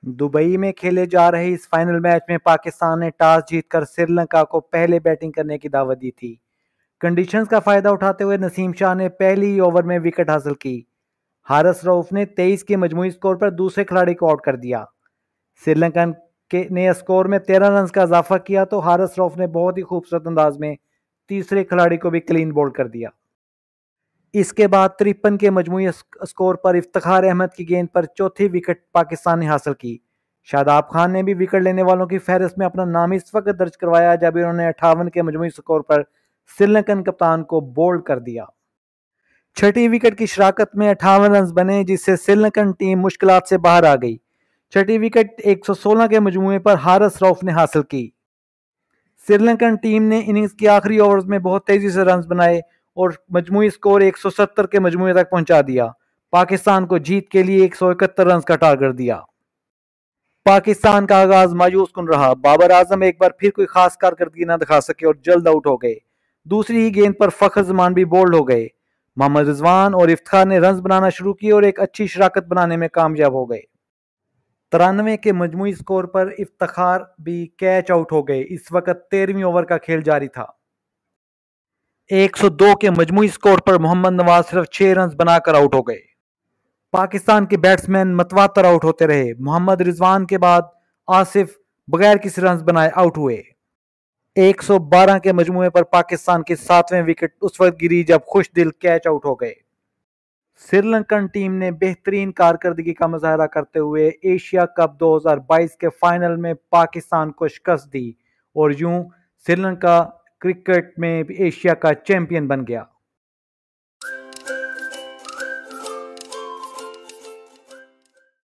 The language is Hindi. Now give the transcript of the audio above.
दुबई में खेले जा रहे इस फाइनल मैच में पाकिस्तान ने टॉस जीतकर श्रीलंका को पहले बैटिंग करने की दावत दी थी। कंडीशंस का फायदा उठाते हुए नसीम शाह ने पहली ही ओवर में विकेट हासिल की। हारिस रऊफ ने 23 के मजमूई स्कोर पर दूसरे खिलाड़ी को आउट कर दिया। श्रीलंकन के ने स्कोर में 13 रन का इजाफा किया तो हारिस रऊफ ने बहुत ही खूबसूरत अंदाज में तीसरे खिलाड़ी को भी क्लीन बोल्ड कर दिया। इसके बाद 53 के मजमूई स्कोर पर इफ्तिखार अहमद की गेंद पर चौथी विकेट पाकिस्तान ने हासिल की। शादाब खान ने भी विकेट लेने वालों की फहरिस्त में अपना नाम इस वक्त दर्ज करवाया जब उन्होंने 58 के मजमूई स्कोर पर श्रीलंकन कप्तान को बोल्ड कर दिया। छठी विकेट की शराकत में 58 रन बने जिससे श्रीलंकन टीम मुश्किलात से बाहर आ गई। छठी विकेट 116 के मजमूए पर हारिस रऊफ ने हासिल की। श्रीलंकन टीम ने इनिंग्स के आखिरी ओवर्स में बहुत तेजी से रन बनाए और मजमूई स्कोर 170 के मजमूए तक पहुंचा दिया। पाकिस्तान को जीत के लिए 171 रन का टारगेट दिया। पाकिस्तान का आगाज मायूस कुन रहा। बाबर आजम एक बार फिर कोई खास कारकर्दगी न दिखा सके और जल्द आउट हो गए। दूसरी ही गेंद पर फखर जमान भी बोल्ड हो गए। मोहम्मद रिजवान और इफ्तिखार ने रन बनाना शुरू किए और एक अच्छी शराकत बनाने में कामयाब हो गए। 93 के मजमूई स्कोर पर इफ्तिखार भी कैच आउट हो गए। इस वक्त 13वीं ओवर का खेल जारी था। 102 के मजमूई स्कोर पर मोहम्मद नवाज सिर्फ 6 रन बनाकर आउट हो गए। पाकिस्तान के बैट्समैन मतवातर आउट होते रहे। मोहम्मद रिजवान के बाद आसिफ बगैर किसी रन बनाए आउट हुए। 112 के मजमूए पर पाकिस्तान की 7वें विकेट उस वक्त गिरी जब खुशदिल कैच आउट हो गए। श्रीलंकन टीम ने बेहतरीन कारकर्दगी का मुजाहरा करते हुए एशिया कप 2022 के फाइनल में पाकिस्तान को शिकस्त दी और यूं श्रीलंका क्रिकेट में एशिया का चैंपियन बन गया।